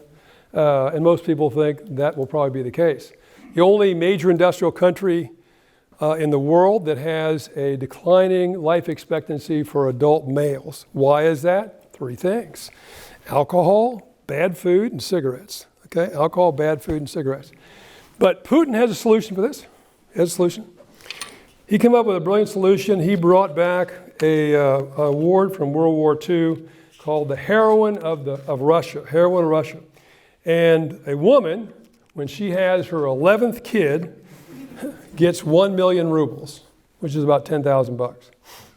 And most people think that will probably be the case. The only major industrial country in the world that has a declining life expectancy for adult males. Why is that? 3 things. Alcohol, bad food, and cigarettes. Okay, alcohol, bad food, and cigarettes. But Putin has a solution for this. He has a solution. He came up with a brilliant solution. He brought back a award from World War II called the Heroine of Russia, Heroine of Russia. And a woman, when she has her 11th kid, gets 1 million rubles, which is about $10,000.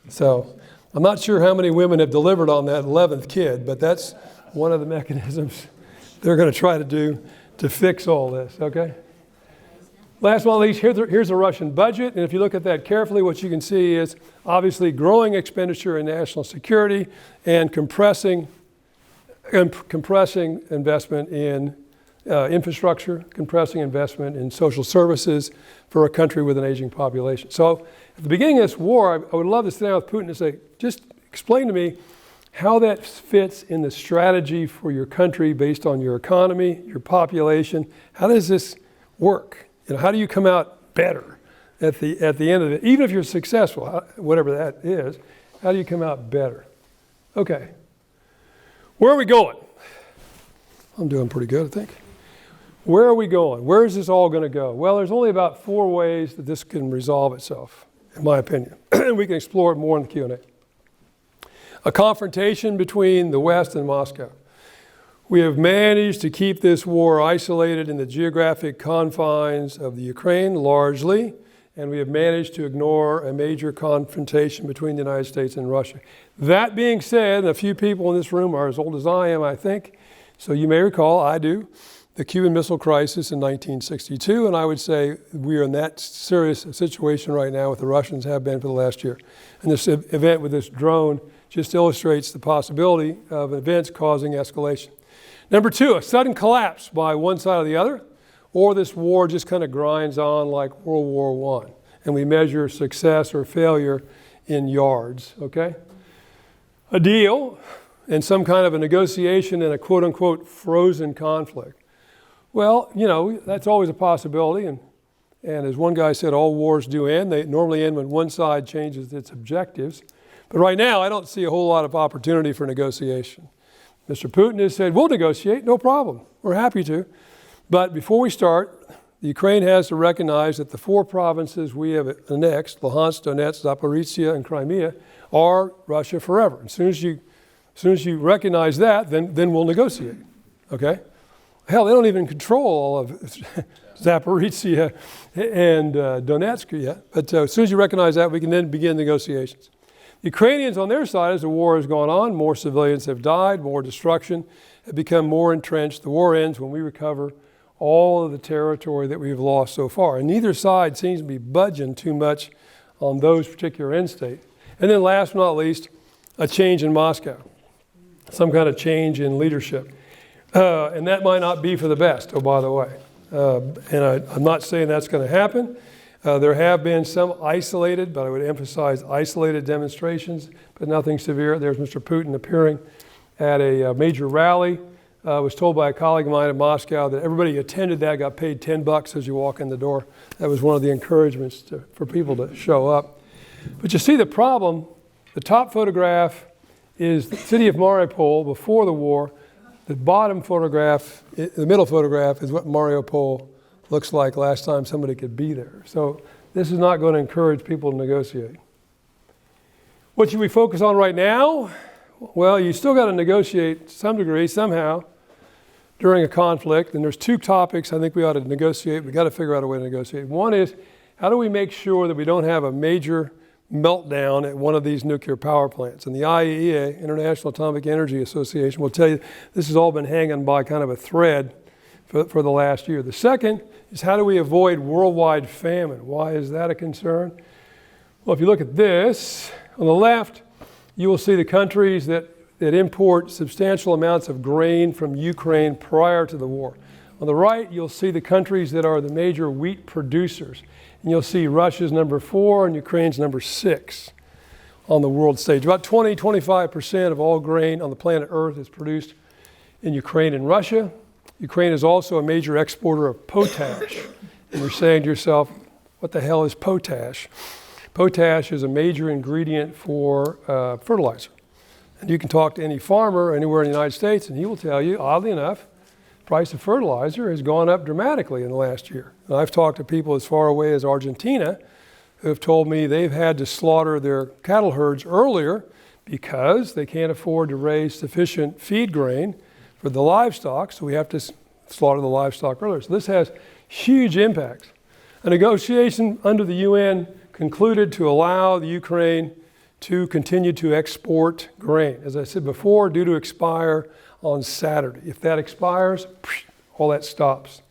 So I'm not sure how many women have delivered on that 11th kid, but that's one of the mechanisms they're going to try to do to fix all this, okay? Last but not least, here's the Russian budget. And if you look at that carefully, what you can see is obviously growing expenditure in national security and compressing investment in infrastructure, compressing investment in social services for a country with an aging population. So at the beginning of this war, I would love to sit down with Putin and say, just explain to me how that fits in the strategy for your country based on your economy, your population. How does this work? You know, how do you come out better at the end of it? Even if you're successful, whatever that is, how do you come out better? Okay. Where are we going? I'm doing pretty good, I think. Where are we going? Where is this all going to go? Well, there's only about 4 ways that this can resolve itself, in my opinion. We can explore it more in the Q&A. A confrontation between the West and Moscow. We have managed to keep this war isolated in the geographic confines of the Ukraine, largely, and we have managed to ignore a major confrontation between the United States and Russia. That being said, and a few people in this room are as old as I am, I think, so you may recall, I do, the Cuban Missile Crisis in 1962, and I would say we are in that serious situation right now with the Russians have been for the last year. And this event with this drone just illustrates the possibility of events causing escalation. Number two, a sudden collapse by one side or the other, or this war just kind of grinds on like World War I, and we measure success or failure in yards, okay? A deal and some kind of a negotiation in a quote-unquote frozen conflict. Well, you know, that's always a possibility, and as one guy said, all wars do end. They normally end when one side changes its objectives. But right now, I don't see a whole lot of opportunity for negotiation. Mr. Putin has said, we'll negotiate, no problem. We're happy to. But before we start, the Ukraine has to recognize that the 4 provinces we have annexed, Luhansk, Donetsk, Zaporizhia, and Crimea, are Russia forever. As soon as you recognize that, then we'll negotiate, okay? Hell, they don't even control all of Zaporizhia and Donetsk yet. But as soon as you recognize that, we can then begin negotiations. The Ukrainians on their side, as the war has gone on, more civilians have died, more destruction, have become more entrenched. The war ends when we recover all of the territory that we've lost so far. And neither side seems to be budging too much on those particular end states. And then last but not least, a change in Moscow, some kind of change in leadership. And that might not be for the best, oh, by the way. I'm not saying that's going to happen. There have been some isolated, but I would emphasize isolated demonstrations, but nothing severe. There's Mr. Putin appearing at a major rally. I was told by a colleague of mine in Moscow that everybody who attended that got paid $10 as you walk in the door. That was one of the encouragements for people to show up. But you see the problem, the top photograph is the city of Mariupol before the war. The bottom photograph, the middle photograph, is what Mariupol looks like last time somebody could be there. So this is not going to encourage people to negotiate. What should we focus on right now? Well, you still got to negotiate to some degree, somehow, during a conflict. And there's 2 topics I think we ought to negotiate. We've got to figure out a way to negotiate. One is, how do we make sure that we don't have a major meltdown at one of these nuclear power plants? And the IAEA, International Atomic Energy Association, will tell you this has all been hanging by kind of a thread for the last year. The second is, how do we avoid worldwide famine? Why is that a concern? Well, if you look at this, on the left, you will see the countries that import substantial amounts of grain from Ukraine prior to the war. On the right, you'll see the countries that are the major wheat producers. And you'll see Russia's number 4 and Ukraine's number 6 on the world stage. About 20-25% of all grain on the planet Earth is produced in Ukraine and Russia. Ukraine is also a major exporter of potash. And you're saying to yourself, what the hell is potash? Potash is a major ingredient for fertilizer. And you can talk to any farmer anywhere in the United States, and he will tell you, oddly enough, the price of fertilizer has gone up dramatically in the last year. And I've talked to people as far away as Argentina who have told me they've had to slaughter their cattle herds earlier because they can't afford to raise sufficient feed grain for the livestock, so we have to slaughter the livestock earlier. So this has huge impacts. A negotiation under the UN concluded to allow the Ukraine to continue to export grain. As I said before, due to expire on Saturday. If that expires, all that stops.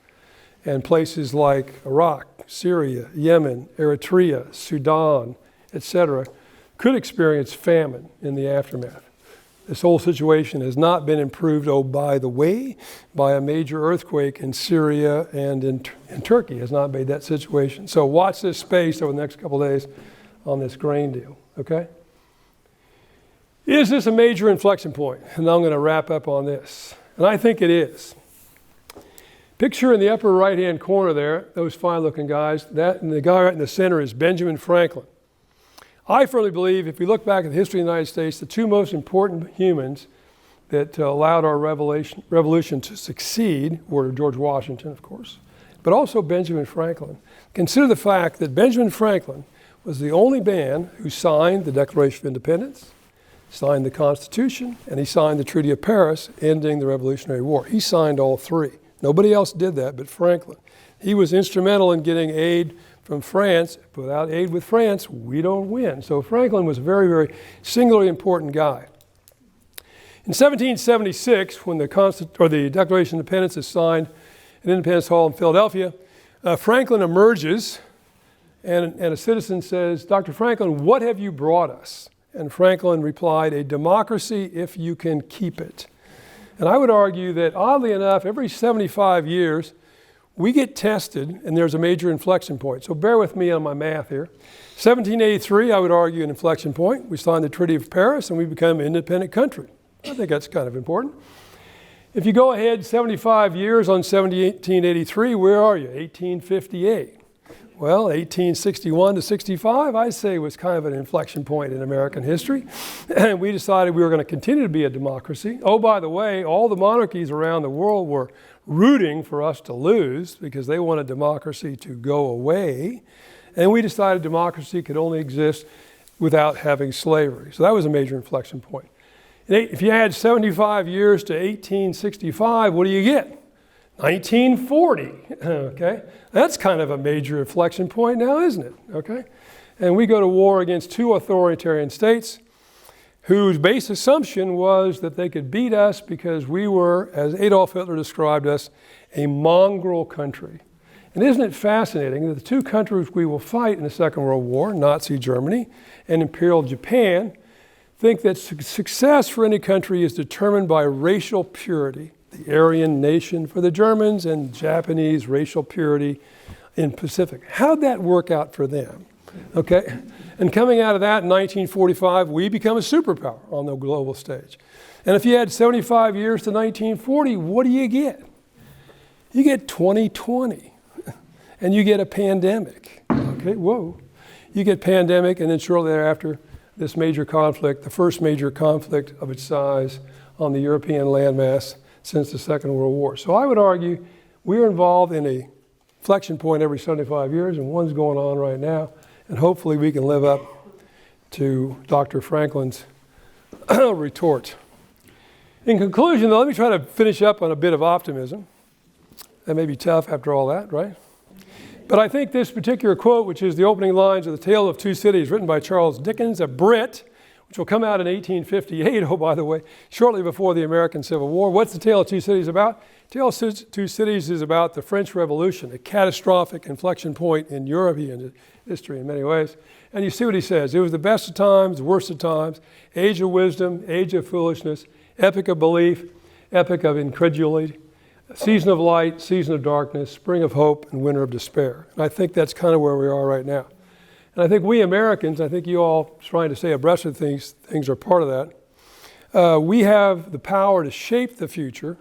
And places like Iraq, Syria, Yemen, Eritrea, Sudan, etc., could experience famine in the aftermath. This whole situation has not been improved, oh, by the way, by a major earthquake in Syria and in Turkey has not made that situation. So watch this space over the next couple of days on this grain deal, okay? Is this a major inflection point? And I'm going to wrap up on this. And I think it is. Picture in the upper right-hand corner there, those fine-looking guys, and the guy right in the center is Benjamin Franklin. I firmly believe, if we look back at the history of the United States, the 2 most important humans that allowed our revolution to succeed were George Washington, of course, but also Benjamin Franklin. Consider the fact that Benjamin Franklin was the only man who signed the Declaration of Independence, signed the Constitution, and he signed the Treaty of Paris, ending the Revolutionary War. He signed all 3. Nobody else did that but Franklin. He was instrumental in getting aid from France. Without aid with France, we don't win. So Franklin was a very, very singularly important guy. In 1776, when the Declaration of Independence is signed, in Independence Hall in Philadelphia. Franklin emerges, and a citizen says, "Dr. Franklin, what have you brought us?" And Franklin replied, "A democracy if you can keep it." And I would argue that, oddly enough, every 75 years, we get tested, and there's a major inflection point. So bear with me on my math here. 1783, I would argue, an inflection point. We signed the Treaty of Paris, and we become an independent country. I think that's kind of important. If you go ahead 75 years on 1783, where are you? 1858. Well, 1861 to 65, I say, was kind of an inflection point in American history. And we decided we were going to continue to be a democracy. Oh, by the way, all the monarchies around the world were rooting for us to lose because they wanted democracy to go away. And we decided democracy could only exist without having slavery. So that was a major inflection point. And if you add 75 years to 1865, what do you get? 1940, okay? That's kind of a major inflection point now, isn't it? Okay? And we go to war against two authoritarian states whose base assumption was that they could beat us because we were, as Adolf Hitler described us, a mongrel country. And isn't it fascinating that the two countries we will fight in the Second World War, Nazi Germany and Imperial Japan, think that success for any country is determined by racial purity. The Aryan nation for the Germans and Japanese racial purity in Pacific. How'd that work out for them? Okay, and coming out of that in 1945, we become a superpower on the global stage. And if you add 75 years to 1940, what do you get? You get 2020, and you get a pandemic. Okay, whoa. You get pandemic, and then shortly thereafter, this major conflict, the first major conflict of its size on the European landmass since the Second World War. So I would argue we're involved in a inflection point every 75 years, and one's going on right now. And hopefully we can live up to Dr. Franklin's retort. In conclusion, though, let me try to finish up on a bit of optimism. That may be tough after all that, right? But I think this particular quote, which is the opening lines of The Tale of Two Cities, written by Charles Dickens, a Brit, which will come out in 1858, oh, by the way, shortly before the American Civil War. What's The Tale of Two Cities about? Tale of Two Cities is about the French Revolution, a catastrophic inflection point in European history in many ways. And you see what he says. It was the best of times, the worst of times, age of wisdom, age of foolishness, epic of belief, epic of incredulity, season of light, season of darkness, spring of hope, and winter of despair. And I think that's kind of where we are right now. And I think we Americans, I think you all trying to stay abreast of things are part of that. We have the power to shape the future,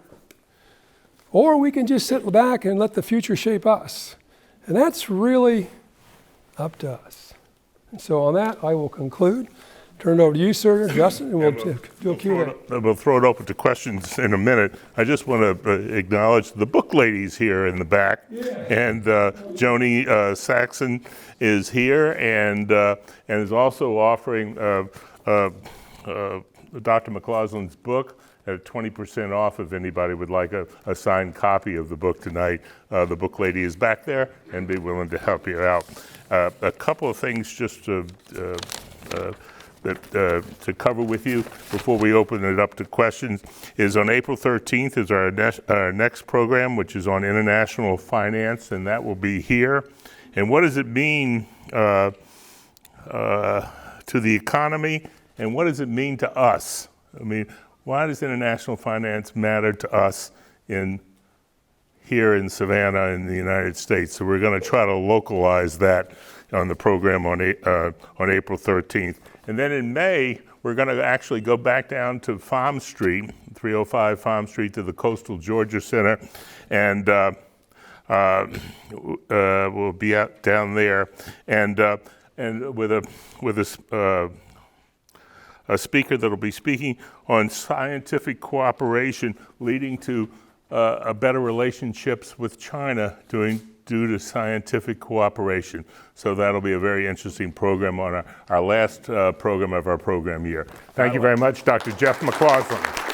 or we can just sit back and let the future shape us. And that's really up to us. And so on that, I will conclude. Turn it over to you, sir, Justin, and we'll do a Q&A. We'll throw it open to questions in a minute. I just want to acknowledge the book ladies here in the back. Yeah. And Joni Saxon is here and is also offering Dr. McCausland's book at 20% off if anybody would like a signed copy of the book tonight. The book lady is back there and be willing to help you out. A couple of things just to cover with you before we open it up to questions is on April 13th is our next program, which is on international finance, and that will be here. And what does it mean to the economy, and what does it mean to us? I mean, why does international finance matter to us here in Savannah in the United States? So we're going to try to localize that on the program on April 13th. And then in May, we're going to actually go back down to Farm Street, 305 Farm Street, to the Coastal Georgia Center, and we'll be out down there, and with a speaker that will be speaking on scientific cooperation leading to better relationships with China due to scientific cooperation. So that'll be a very interesting program on our last program of our program year. Thank you very much, Dr. Jeff McCausland.